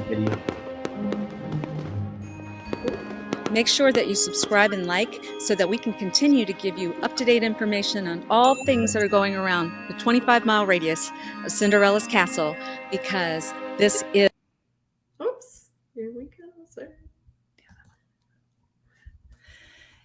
video. Make sure that you subscribe and like so that we can continue to give you up-to-date information on all things that are going around the 25-mile radius of Cinderella's castle, because this is... Oops, here we go, sir.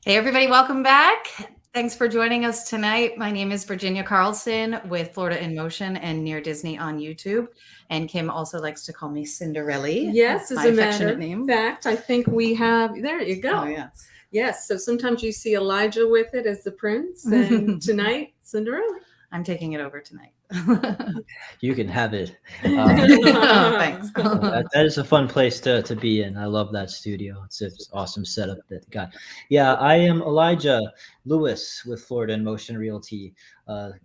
Hey, everybody, welcome back. Thanks for joining us tonight. My name is Virginia Carlson with Florida in Motion and Near Disney on YouTube. And Kim also likes to call me Cinderella. Yes, my as a affectionate matter name. of fact, I think we have, there you go. Oh, yes. Yes, so sometimes you see Elijah with it as the prince, and tonight, Cinderella. I'm taking it over tonight. You can have it. Oh, thanks. That is a fun place to be in. I love that studio. It's an awesome setup that they got. Yeah, I am Elijah Lewis with Florida in Motion Realty.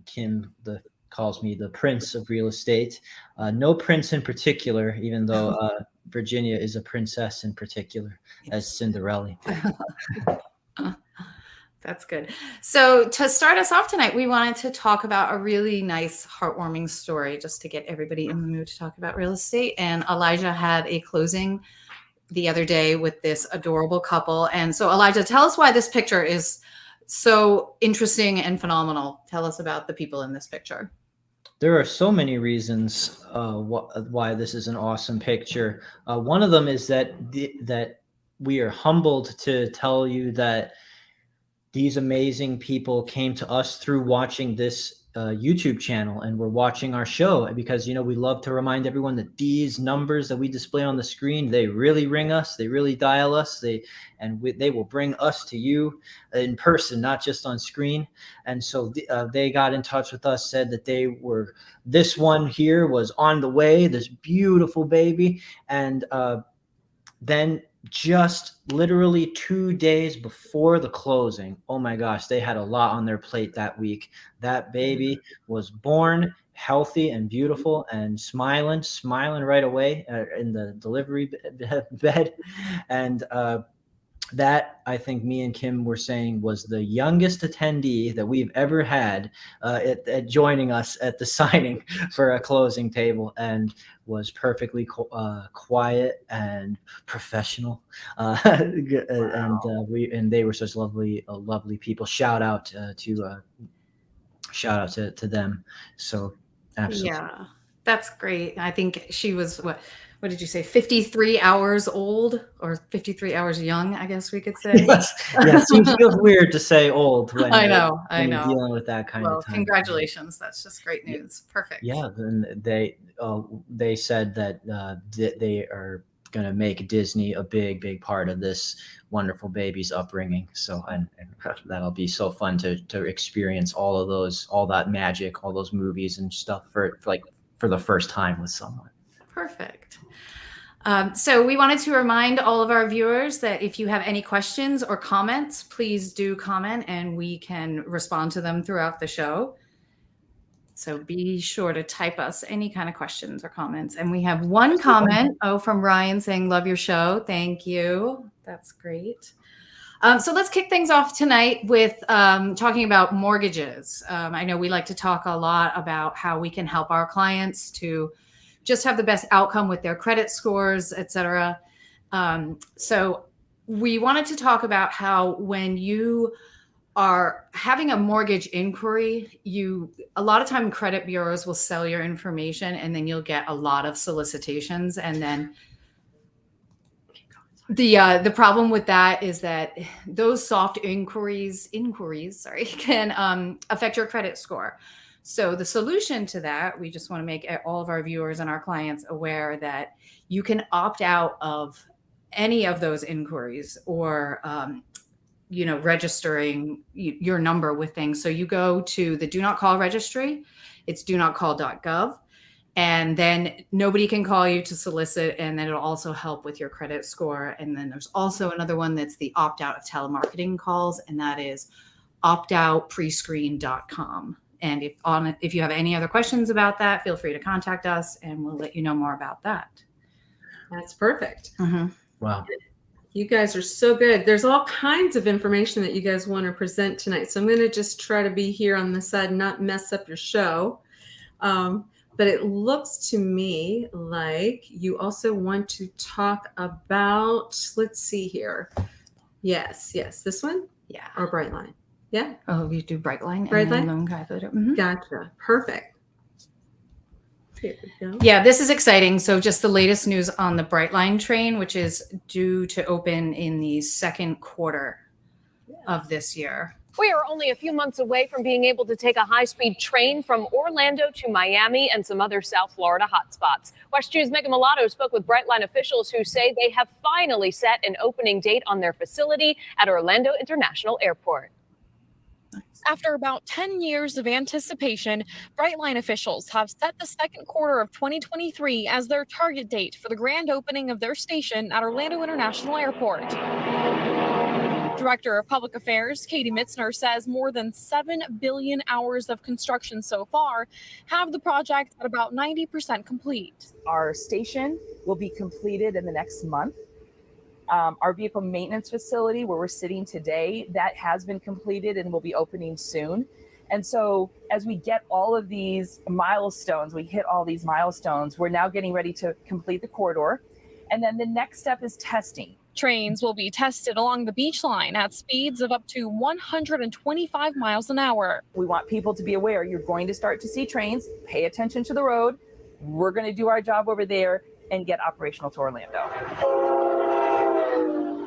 Kim calls me the Prince of Real Estate. No prince in particular, even though Virginia is a princess in particular, as Cinderella. That's good. So to start us off tonight, we wanted to talk about a really nice, heartwarming story just to get everybody in the mood to talk about real estate. And Elijah had a closing the other day with this adorable couple. And so Elijah, tell us why this picture is so interesting and phenomenal. Tell us about the people in this picture. There are so many reasons why this is an awesome picture. One of them is that we are humbled to tell you that these amazing people came to us through watching this YouTube channel, and we're watching our show because, we love to remind everyone that these numbers that we display on the screen, they really ring us, they really dial us, they will bring us to you in person, not just on screen. And so they got in touch with us, said that this one here was on the way, this beautiful baby. And then just literally 2 days before the closing, oh my gosh, they had a lot on their plate that week. That baby was born healthy and beautiful and smiling right away in the delivery bed. And that, I think me and Kim were saying, was the youngest attendee that we've ever had at joining us at the signing for a closing table, and was perfectly quiet and professional. Wow. And they were such lovely people. Shout out to them. So absolutely. Yeah, that's great. I think she was, what did you say, 53 hours old, or 53 hours young, I guess we could say. Yes. It feels weird to say old when I know. you're dealing with that kind of time. Congratulations. That's just great news. Perfect. Yeah, and they said that they are going to make Disney a big part of this wonderful baby's upbringing. So and that'll be so fun to experience all that magic, all those movies and stuff for the first time with someone. Perfect. So we wanted to remind all of our viewers that if you have any questions or comments, please do comment and we can respond to them throughout the show. So be sure to type us any kind of questions or comments. And we have one comment from Ryan saying, love your show. Thank you. That's great. So let's kick things off tonight with talking about mortgages. I know we like to talk a lot about how we can help our clients to just have the best outcome with their credit scores, et cetera. So we wanted to talk about how when you are having a mortgage inquiry, a lot of time credit bureaus will sell your information and then you'll get a lot of solicitations. And then the problem with that is that those soft inquiries can affect your credit score. So the solution to that, we just want to make all of our viewers and our clients aware that you can opt out of any of those inquiries or, registering your number with things. So you go to the Do Not Call registry. It's donotcall.gov. And then nobody can call you to solicit. And then it'll also help with your credit score. And then there's also another one that's the opt out of telemarketing calls. And that is optoutprescreen.com. And if you have any other questions about that, feel free to contact us and we'll let you know more about that. That's perfect. Mm-hmm. Wow. You guys are so good. There's all kinds of information that you guys want to present tonight. So I'm going to just try to be here on the side and not mess up your show. But it looks to me like you also want to talk about, let's see here. Yes, this one? Yeah. Or Brightline? Yeah. Oh, we do Brightline Brightline? and then Lone Calculator. Mhm. Gotcha. Perfect. Here we go. Yeah, this is exciting. So just the latest news on the Brightline train, which is due to open in the second quarter of this year. We are only a few months away from being able to take a high-speed train from Orlando to Miami and some other South Florida hotspots. West 2's Megan Mulatto spoke with Brightline officials who say they have finally set an opening date on their facility at Orlando International Airport. After about 10 years of anticipation, Brightline officials have set the second quarter of 2023 as their target date for the grand opening of their station at Orlando International Airport. Director of Public Affairs Katie Mitzner says more than 7 billion hours of construction so far have the project at about 90% complete. Our station will be completed in the next month. Our vehicle maintenance facility where we're sitting today, that has been completed and will be opening soon. And so as we get all of these milestones, we hit all these milestones, we're now getting ready to complete the corridor. And then the next step is testing. Trains will be tested along the beach line at speeds of up to 125 miles an hour. We want people to be aware you're going to start to see trains, pay attention to the road. We're going to do our job over there and get operational to Orlando.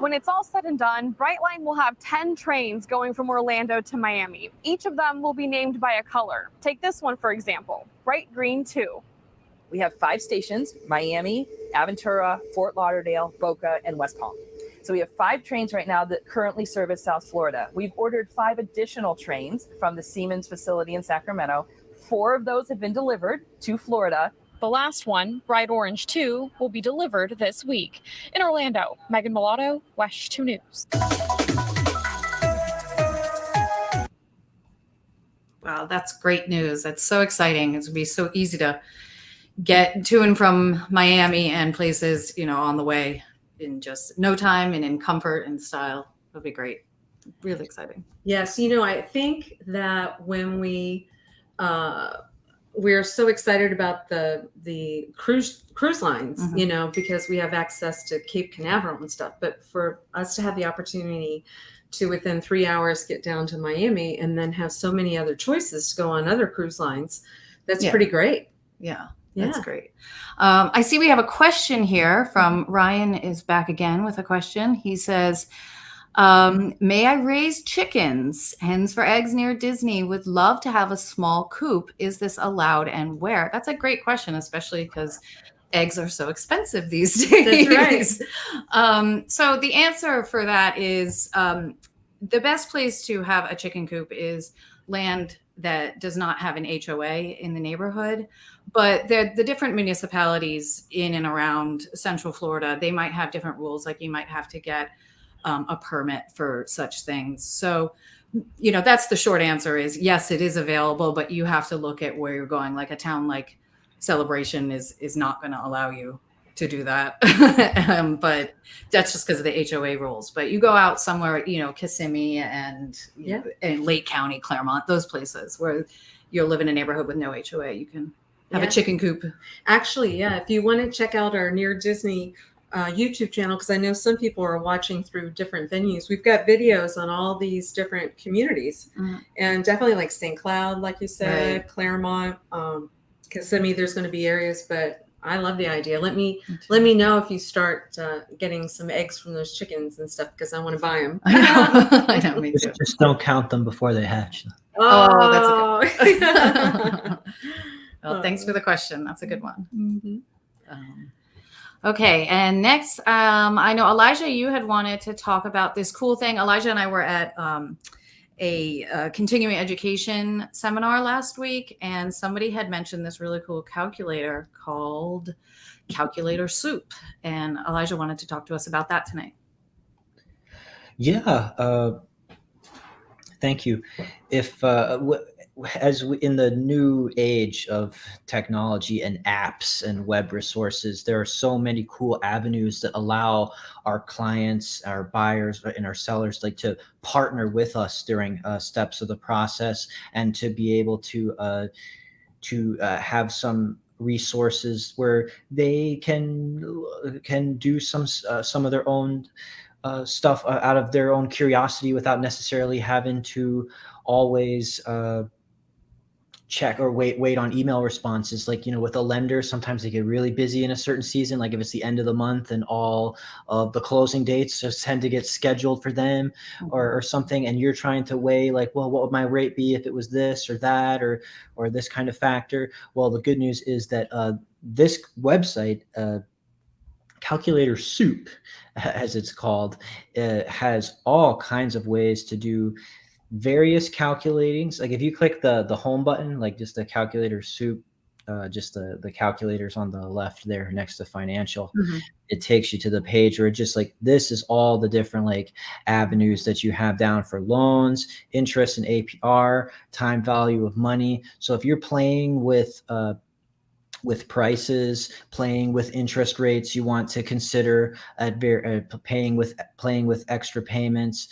When it's all said and done, Brightline will have 10 trains going from Orlando to Miami. Each of them will be named by a color. Take this one, for example, Bright Green 2. We have 5 stations: Miami, Aventura, Fort Lauderdale, Boca, and West Palm. So we have 5 trains right now that currently service South Florida. We've ordered 5 additional trains from the Siemens facility in Sacramento. 4 of those have been delivered to Florida. The last one, Bright Orange 2, will be delivered this week. In Orlando, Megan Mulatto, West 2 News. Wow, that's great news. That's so exciting. It's going to be so easy to get to and from Miami and places, on the way in just no time and in comfort and style. It'll be great. Really exciting. Yes, I think that when we're so excited about the cruise lines, because we have access to Cape Canaveral and stuff. But for us to have the opportunity to within 3 hours get down to Miami and then have so many other choices to go on other cruise lines, that's pretty great. Yeah. That's great. I see we have a question here from Ryan is back again with a question. He says, may I raise chickens, hens for eggs near Disney? Would love to have a small coop. Is this allowed and where? That's a great question, especially because eggs are so expensive these days. That's right. So the answer for that is the best place to have a chicken coop is land that does not have an HOA in the neighborhood. But the different municipalities in and around Central Florida, they might have different rules. Like you might have to get a permit for such things. So, that's the short answer is yes, it is available, but you have to look at where you're going. Like a town like Celebration is not going to allow you to do that. But that's just because of the HOA rules. But you go out somewhere, Kissimmee and Lake County, Claremont, those places where you'll live in a neighborhood with no HOA, you can have a chicken coop. Actually, if you want to check out our Near Disney YouTube channel, because I know some people are watching through different venues, we've got videos on all these different communities, and definitely like St. Cloud, like you said, Claremont, Kissimmee. There's going to be areas, but I love the idea. Let me know if you start getting some eggs from those chickens and stuff, because I want to buy them. I know, me too. Just don't count them before they hatch. Oh, that's a good. Well, thanks for the question. That's a good one. Mm-hmm. Okay, and next, I know Elijah, you had wanted to talk about this cool thing. Elijah and I were at a continuing education seminar last week, and somebody had mentioned this really cool calculator called Calculator Soup. And Elijah wanted to talk to us about that tonight. Yeah, thank you. If in the new age of technology and apps and web resources, there are so many cool avenues that allow our clients, our buyers, and our sellers to partner with us during steps of the process, and to be able to have some resources where they can do some of their own stuff out of their own curiosity without necessarily having to always check or wait on email responses. Like, with a lender, sometimes they get really busy in a certain season, like if it's the end of the month and all of the closing dates just tend to get scheduled for them, or something, and you're trying to weigh, like, well, what would my rate be if it was this or that, or this kind of factor. Well, the good news is that this website, Calculator Soup, as it's called, has all kinds of ways to do various calculatings. Like if you click the home button, like just the Calculator Soup, just the calculators on the left there next to financial, it takes you to the page where it just like, this is all the different like avenues that you have down for loans, interest and APR, time value of money. So if you're playing with prices, playing with interest rates, you want to consider playing with extra payments.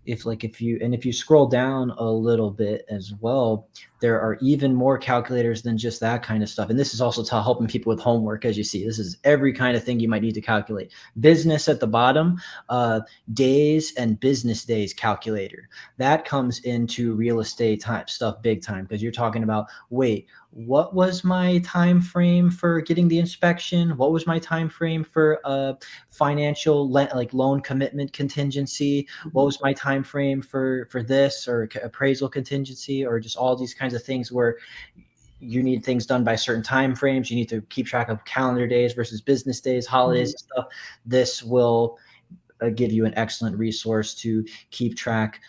If you scroll down a little bit as well, there are even more calculators than just that kind of stuff. And this is also helping people with homework. As you see, this is every kind of thing you might need to calculate. Business at the bottom, days and business days calculator. That comes into real estate type stuff big time, because you're talking about, wait, what was my time frame for getting the inspection? What was my time frame for financial like loan commitment contingency? What was my time frame for this, or appraisal contingency, or just all these kinds of things where you need things done by certain time frames. You need to keep track of calendar days versus business days, holidays and stuff. This will give you an excellent resource to keep track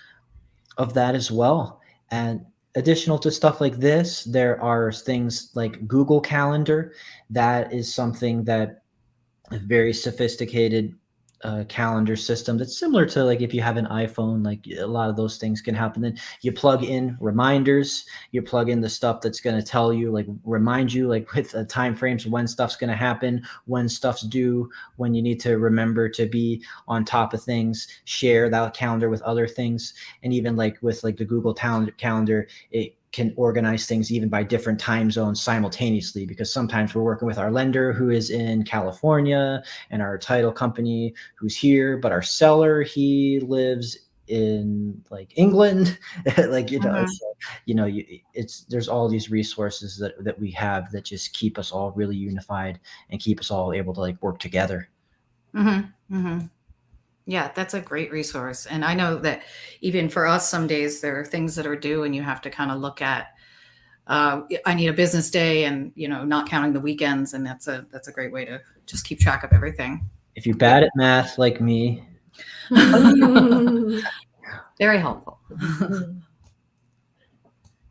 of that as well. And additional to stuff like this, there are things like Google Calendar. That is something that a very sophisticated calendar system that's similar to, like, if you have an iPhone, like a lot of those things can happen. Then you plug in reminders, you plug in the stuff that's going to tell you, like, remind you, like, with time frames when stuff's going to happen, when stuff's due, when you need to remember to be on top of things, share that calendar with other things. And even like with like the Google calendar, it can organize things even by different time zones simultaneously, because sometimes we're working with our lender who is in California and our title company who's here, but our seller, he lives in like England. Like, there's all these resources that we have that just keep us all really unified and keep us all able to like work together. Yeah, that's a great resource. And I know that even for us, some days there are things that are due and you have to kind of look at, I need a business day, and, not counting the weekends. And that's a great way to just keep track of everything. If you're bad at math like me. Very helpful.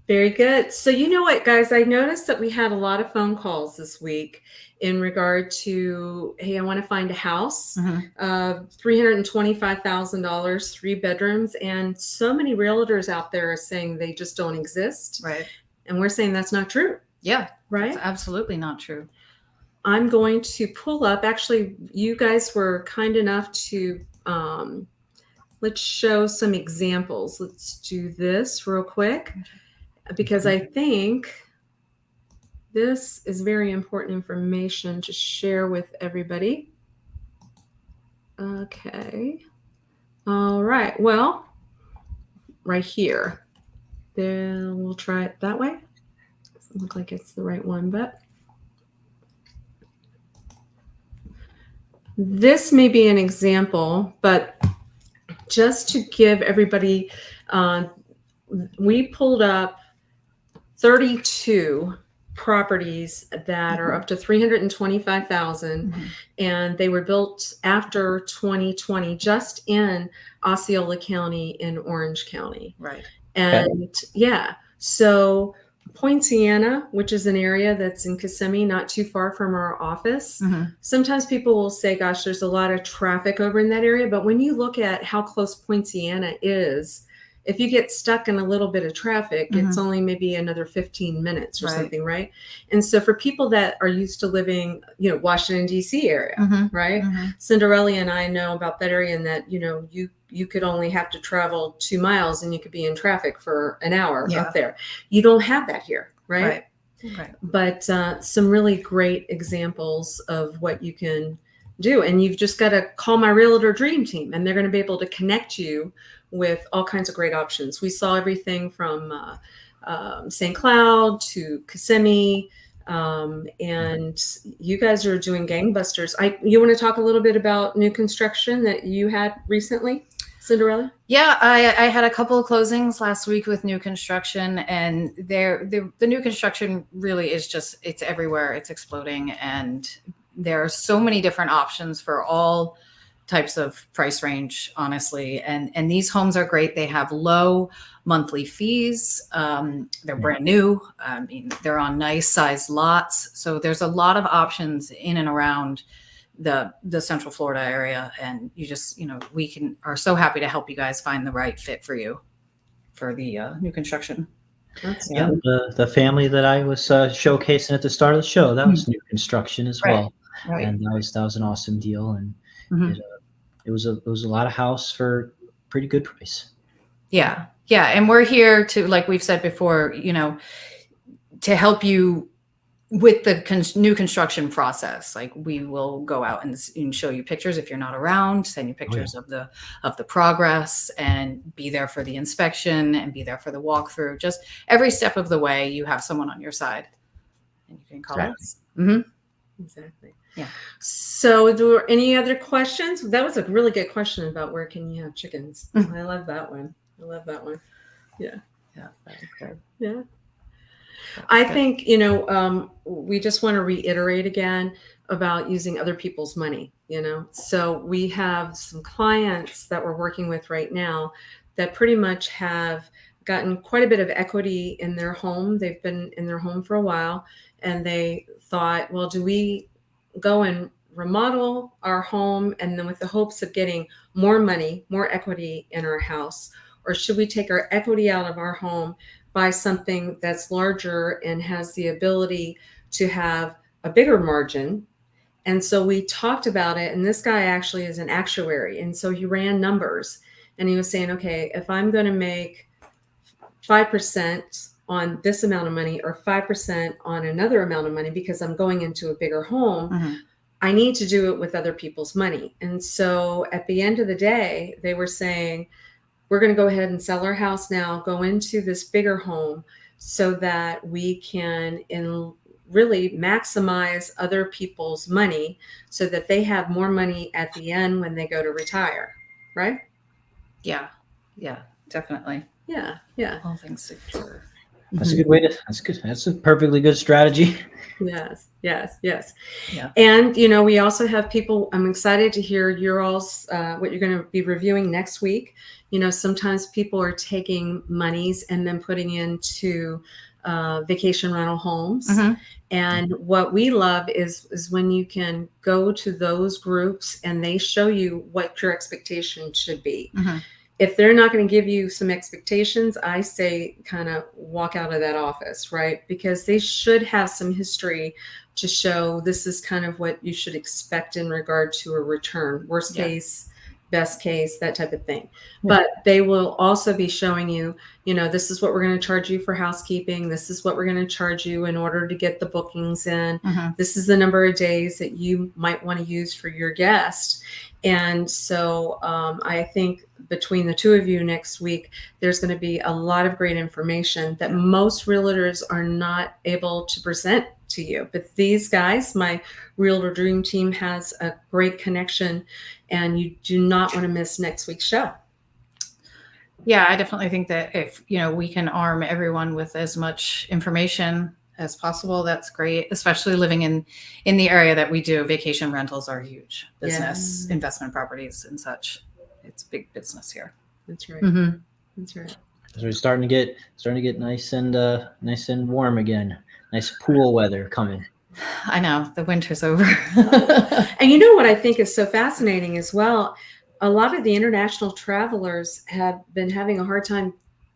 Very good. So you know what, guys, I noticed that we had a lot of phone calls this week in regard to, hey, I want to find a house, $325,000, 3 bedrooms. And so many realtors out there are saying they just don't exist. Right. And we're saying that's not true. Yeah. Right. That's absolutely not true. I'm going to pull up, actually, you guys were kind enough to, let's show some examples. Let's do this real quick, because I think this is very important information to share with everybody. Okay. All right. Well, right here. Then we'll try it that way. Doesn't look like it's the right one, but this may be an example, but just to give everybody, we pulled up 32 properties that are up to 325,000, and they were built after 2020, just in Osceola County in Orange County. Right. And so Poinciana, which is an area that's in Kissimmee, not too far from our office. Sometimes people will say, gosh, there's a lot of traffic over in that area. But when you look at how close Poinciana is, if you get stuck in a little bit of traffic, it's only maybe another 15 minutes or something, right? And so for people that are used to living, Washington, D.C. area, right? Cinderella and I know about that area, and that, you could only have to travel 2 miles and you could be in traffic for an hour up there. You don't have that here. right? Right. But some really great examples of what you can do. And you've just got to call my Realtor Dream Team, and they're going to be able to connect you with all kinds of great options. We saw everything from St. Cloud to Kissimmee, and you guys are doing gangbusters. You want to talk a little bit about new construction that you had recently, Cinderella? Yeah, I had a couple of closings last week with new construction, and the new construction really is just, it's everywhere. It's exploding, and there are so many different options for all types of price range, honestly. And these homes are great. They have low monthly fees. They're brand new. I mean, they're on nice sized lots. So there's a lot of options in and around the Central Florida area, and you just, we are so happy to help you guys find the right fit for you for the new construction. Yeah, the family that I was showcasing at the start of the show, that was new construction as well, and that was an awesome deal, and it was a lot of house for pretty good price. Yeah, and we're here to, like we've said before, to help you with the new construction process. Like, we will go out and show you pictures if you're not around, send you pictures of the progress, and be there for the inspection and be there for the walkthrough. Just every step of the way, you have someone on your side, and you can call us. Exactly. Yeah. So, do there any other questions? That was a really good question about where can you have chickens. I love that one. Yeah. Yeah, that was good. Yeah. I think, we just want to reiterate again about using other people's money, So we have some clients that we're working with right now that pretty much have gotten quite a bit of equity in their home. They've been in their home for a while, and they thought, well, do we go and remodel our home and then with the hopes of getting more money, more equity in our house? Or should we take our equity out of our home, buy something that's larger and has the ability to have a bigger margin? And so we talked about it, and this guy actually is an actuary. And so he ran numbers, and he was saying, okay, if I'm going to make 5% on this amount of money or 5% on another amount of money because I'm going into a bigger home, I need to do it with other people's money. And so at the end of the day, they were saying, we're going to go ahead and sell our house now, go into this bigger home so that we can really maximize other people's money so that they have more money at the end when they go to retire. Right? Yeah, definitely. Yeah. All things to consider. That's a good way that's good. That's a perfectly good strategy. Yes. Yeah. And, we also have people, I'm excited to hear your all's, what you're going to be reviewing next week. Sometimes people are taking monies and then putting into vacation rental homes. And what we love is when you can go to those groups and they show you what your expectations should be. If they're not going to give you some expectations, I say kind of walk out of that office, right? Because they should have some history to show this is kind of what you should expect in regard to a return, worst case, best case, that type of thing. But they will also be showing you, this is what we're going to charge you for housekeeping. This is what we're going to charge you in order to get the bookings in. This is the number of days that you might want to use for your guest. And so I think between the two of you next week, there's going to be a lot of great information that most realtors are not able to present to you. But these guys, my Realtor Dream Team, has a great connection, and you do not want to miss next week's show. Yeah, I definitely think that if, we can arm everyone with as much information as possible, that's great, especially living in the area that we do. Vacation rentals are huge business, investment properties and such. It's big business here. That's right. That's right. So we're starting to get nice and warm again. Nice pool weather coming. I know, the winter's over. And you know what I think is so fascinating as well? A lot of the international travelers have been having a hard time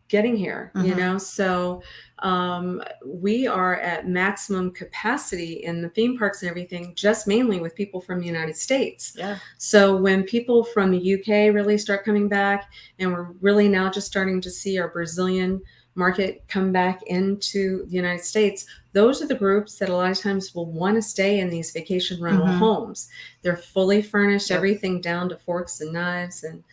getting here, so we are at maximum capacity in the theme parks and everything, just mainly with people from the United States. So when people from the UK really start coming back, and we're really now just starting to see our Brazilian market come back into the United States, those are the groups that a lot of times will want to stay in these vacation rental homes. They're fully furnished, everything down to forks and knives. And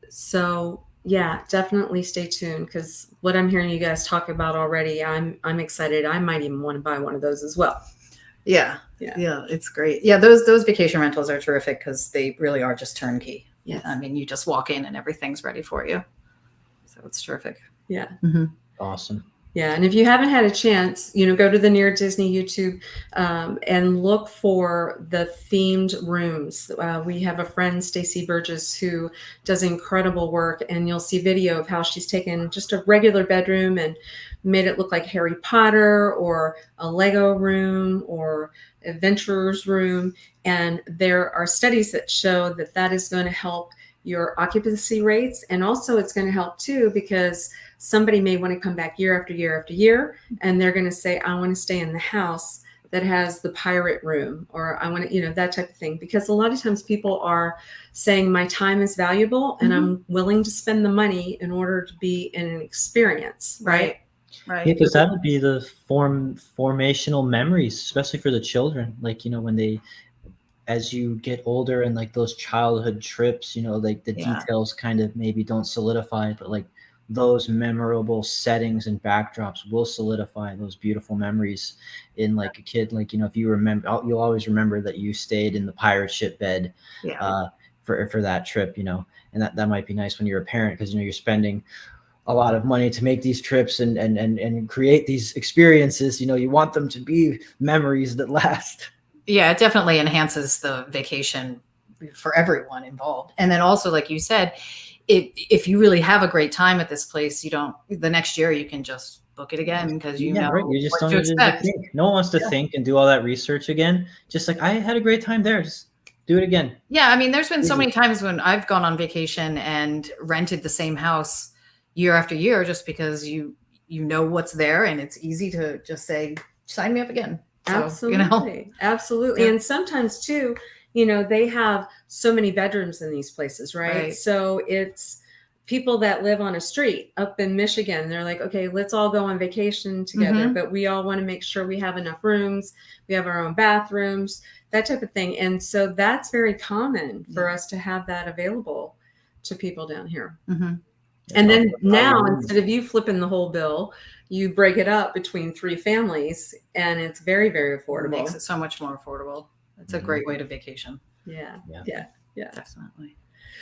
so, yeah, definitely stay tuned, because what I'm hearing you guys talk about already, I'm excited. I might even want to buy one of those as well. Yeah, it's great. Yeah, those vacation rentals are terrific because they really are just turnkey. Yes. I mean, you just walk in and everything's ready for you. So it's terrific. Yeah. Awesome. Yeah, and if you haven't had a chance, go to the Near Disney YouTube and look for the themed rooms. We have a friend, Stacy Burgess, who does incredible work, and you'll see video of how she's taken just a regular bedroom and made it look like Harry Potter or a Lego room or adventurer's room. And there are studies that show that that is going to help your occupancy rates, and also it's going to help too, because somebody may want to come back year after year after year, and they're going to say, I want to stay in the house that has the pirate room, or I want to, that type of thing. Because a lot of times people are saying my time is valuable and I'm willing to spend the money in order to be in an experience. Right. Yeah, because that would be the formational memories, especially for the children. Like, when they, as you get older and like those childhood trips, like the details kind of maybe don't solidify, but like those memorable settings and backdrops will solidify those beautiful memories in like a kid. Like, if you remember, you'll always remember that you stayed in the pirate ship bed for that trip, and that might be nice when you're a parent, because, you're spending a lot of money to make these trips and create these experiences. You want them to be memories that last. Yeah, it definitely enhances the vacation for everyone involved. And then also, like you said, if you really have a great time at this place, the next year you can just book it again, because you just what don't to need to expect. think. No one wants to think and do all that research again. Just like, I had a great time there, just do it again. Yeah, I mean, there's been so many times when I've gone on vacation and rented the same house year after year, just because you know what's there, and it's easy to just say, sign me up again. So, absolutely. Absolutely. Yeah. And sometimes too, they have so many bedrooms in these places, right? So it's people that live on a street up in Michigan. They're like, okay, let's all go on vacation together, but we all want to make sure we have enough rooms. We have our own bathrooms, that type of thing. And so that's very common for us to have that available to people down here. And then now, instead of you flipping the whole bill, you break it up between 3 families, and it's very, very affordable. It makes it so much more affordable. It's a great way to vacation. Yeah. Definitely.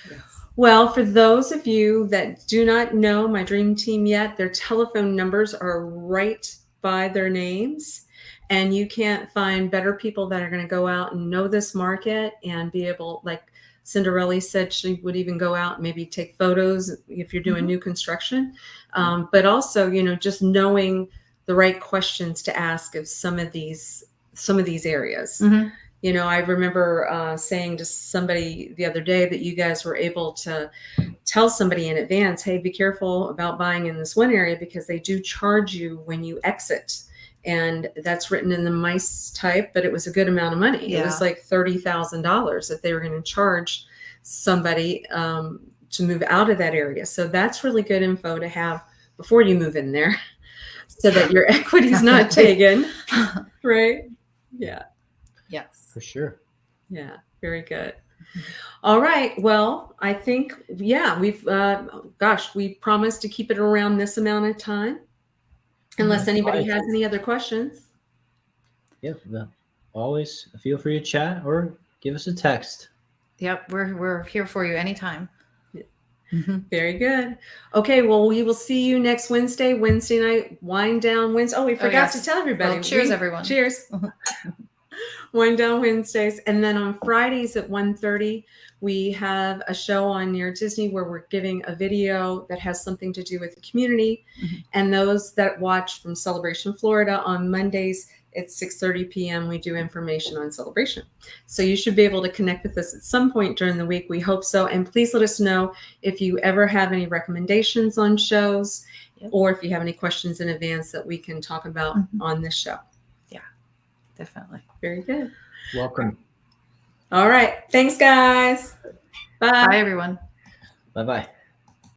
Yes. Well, for those of you that do not know my dream team yet, their telephone numbers are right by their names, and you can't find better people that are going to go out and know this market and be able, like Cinderella said, she would even go out and maybe take photos if you're doing new construction. But also, just knowing the right questions to ask of some of these areas. I remember saying to somebody the other day that you guys were able to tell somebody in advance, hey, be careful about buying in this one area, because they do charge you when you exit. And that's written in the mice type, but it was a good amount of money. Yeah. It was like $30,000 that they were going to charge somebody to move out of that area. So that's really good info to have before you move in there, so that your equity's not taken. Right? Yeah. Yes. For sure. Yeah. Very good. All right. Well, I think, we've, we promised to keep it around this amount of time. Unless anybody has any other questions. Yeah, always feel free to chat or give us a text. Yep, we're here for you anytime. Very good. Okay, well, we will see you next Wednesday night, Wind Down Wednesday. Oh, we forgot to tell everybody. Well, cheers, everyone. Cheers. Wind Down Wednesdays. And then on Fridays at 1:30, we have a show on Near Disney where we're giving a video that has something to do with the community. And those that watch from Celebration Florida on Mondays at 6:30 p.m., we do information on Celebration. So you should be able to connect with us at some point during the week. We hope so. And please let us know if you ever have any recommendations on shows, or if you have any questions in advance that we can talk about on this show. Yeah, definitely. Very good. Welcome. All right. Thanks, guys. Bye. Bye, everyone. Bye-bye.